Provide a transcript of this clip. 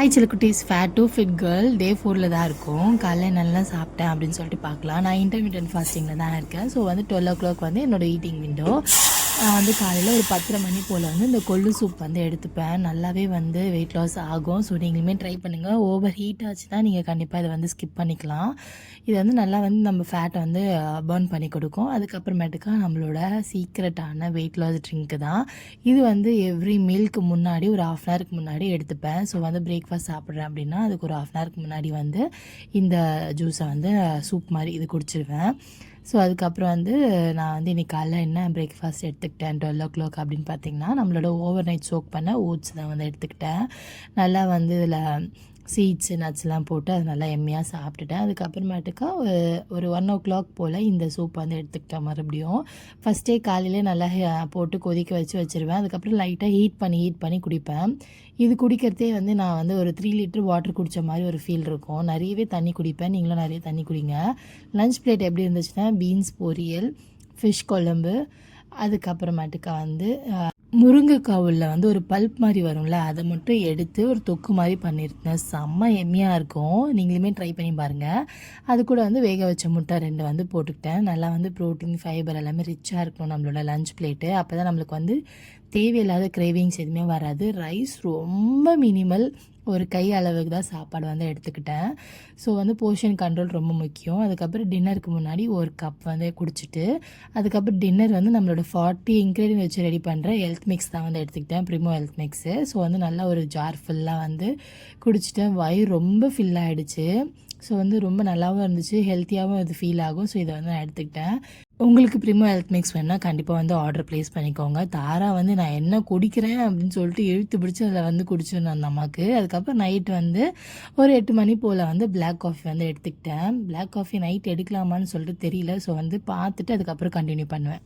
Hi சிலக்குட்டீஸ், fat to fit girl day 4ல் தான் இருக்கும். காலையில் நல்லா சாப்பிட்டேன் அப்படின்னு சொல்லிட்டு பார்க்கலாம். நான் இன்டர்மீடியன்ட் ஃபாஸ்டிங்கில் தான் இருக்கேன். ஸோ வந்து 12 வந்து என்னோடய ஈட்டிங் விண்டோ. வந்து காலையில் ஒரு 10:30 மணி போல் வந்து இந்த கொள்ளு சூப் வந்து எடுத்துப்பேன். நல்லாவே வந்து வெயிட் லாஸ் ஆகும். ஸோ நீங்களுமே ட்ரை பண்ணுங்கள். ஓவர் ஹீட் ஆச்சுன்னா நீங்கள் கண்டிப்பாக இதை வந்து ஸ்கிப் பண்ணிக்கலாம். இது வந்து நல்லா வந்து நம்ம ஃபேட்டை வந்து பர்ன் பண்ணி கொடுக்கும். அதுக்கப்புறமேட்டுக்கா நம்மளோட சீக்ரெட்டான வெயிட் லாஸ் ட்ரிங்க்கு தான் இது. வந்து எவ்ரி மீலுக்கு முன்னாடி ஒரு 1/2 அன் ஹவருக்கு முன்னாடி எடுத்துப்பேன். ஸோ வந்து பிரேக்ஃபாஸ்ட் சாப்பிட்றேன் அப்படின்னா அதுக்கு ஒரு 1/2 அன் ஹவருக்கு முன்னாடி வந்து இந்த ஜூஸை வந்து சூப் மாதிரி இது குடிச்சிருவேன். ஸோ அதுக்கப்புறம் வந்து நான் வந்து இன்றைக்கி காலைல என்ன பிரேக்ஃபாஸ்ட் எடுத்துக்கிட்டேன் 12 அப்படின்னு பார்த்திங்கன்னா, நம்மளோட ஓவர் நைட் சோக் பண்ண ஓட்ஸ் தான் வந்து எடுத்துக்கிட்டேன். நல்லா வந்து இதில் சீட்ஸு நட்ஸ்லாம் போட்டு அது நல்லா எம்மியாக சாப்பிட்டுட்டேன். அதுக்கப்புறமேட்டுக்கா ஒரு 1 போல் இந்த சூப் வந்து எடுத்துக்கிட்டேன். மறுபடியும் ஃபஸ்ட்டே காலையிலே நல்லா போட்டு கொதிக்க வச்சுருவேன். அதுக்கப்புறம் லைட்டாக ஹீட் பண்ணி குடிப்பேன். இது குடிக்கிறதே வந்து நான் வந்து ஒரு 3 லிட்டர் வாட்டர் குடித்த மாதிரி ஒரு ஃபீல் இருக்கும். நிறையவே தண்ணி குடிப்பேன். நீங்களும் நிறைய தண்ணி குடிங்க. லஞ்ச் பிளேட் எப்படி இருந்துச்சுன்னா பீன்ஸ் பொரியல், ஃபிஷ் குழம்பு, அதுக்கப்புறமேட்டுக்கா வந்து முருங்கைக்காவில் வந்து ஒரு பல்ப் மாதிரி வரும்ல, அதை மட்டும் எடுத்து ஒரு தொக்கு மாதிரி பண்ணியிருந்தேன். செம்ம எம்மியாக இருக்கும். நீங்களுமே ட்ரை பண்ணி பாருங்கள். அது கூட வந்து வேக வச்ச முட்டை 2 வந்து போட்டுக்கிட்டேன். நல்லா வந்து ப்ரோட்டீன், ஃபைபர் எல்லாமே ரிச்சாக இருக்கணும் நம்மளோட லஞ்ச் பிளேட்டு. அப்போ தான் நம்மளுக்கு வந்து தேவையில்லாத கிரேவிங்ஸ் எதுவுமே வராது. ரைஸ் ரொம்ப மினிமல், ஒரு கை அளவுக்கு தான் சாப்பாடு வந்து எடுத்துக்கிட்டேன். ஸோ வந்து போர்ஷன் கண்ட்ரோல் ரொம்ப முக்கியம். அதுக்கப்புறம் டின்னருக்கு முன்னாடி ஒரு கப் வந்து குடிச்சிட்டு, அதுக்கப்புறம் டின்னர் வந்து நம்மளோட 40 இன்க்ரீடியன்ட் வச்சு ரெடி பண்ணுற ஹெல்த் மிக்ஸ் தான் வந்து எடுத்துக்கிட்டேன். ப்ரிமோ ஹெல்த் மிக்ஸு. ஸோ வந்து நல்லா ஒரு ஜார் ஃபுல்லாக வந்து குடிச்சிட்டேன். வயிறு ரொம்ப ஃபில் ஆகிடுச்சு. ஸோ வந்து ரொம்ப நல்லாவும் இருந்துச்சு, ஹெல்த்தியாகவும் இது ஃபீல் ஆகும். ஸோ இதை வந்து நான் எடுத்துக்கிட்டேன். உங்களுக்கு ப்ரிமோ ஹெல்த் மிக்ஸ் வேணுன்னா கண்டிப்பாக வந்து ஆர்டர் ப்ளேஸ் பண்ணிக்கோங்க. தாரா வந்து நான் என்ன குடிக்கிறேன் அப்படின்னு சொல்லிட்டு இழுத்து பிடிச்சி அதில் வந்து குடிச்சிருந்தேன் அந்த அம்மாவுக்கு. அதுக்கப்புறம் நைட் வந்து ஒரு 8 மணி போல் வந்து பிளாக் காஃபி வந்து எடுத்துக்கிட்டேன். பிளாக் காஃபி நைட் எடுக்கலாமான்னு சொல்லிட்டு தெரியல. ஸோ வந்து பார்த்துட்டு அதுக்கப்புறம் கண்டினியூ பண்ணுவேன்.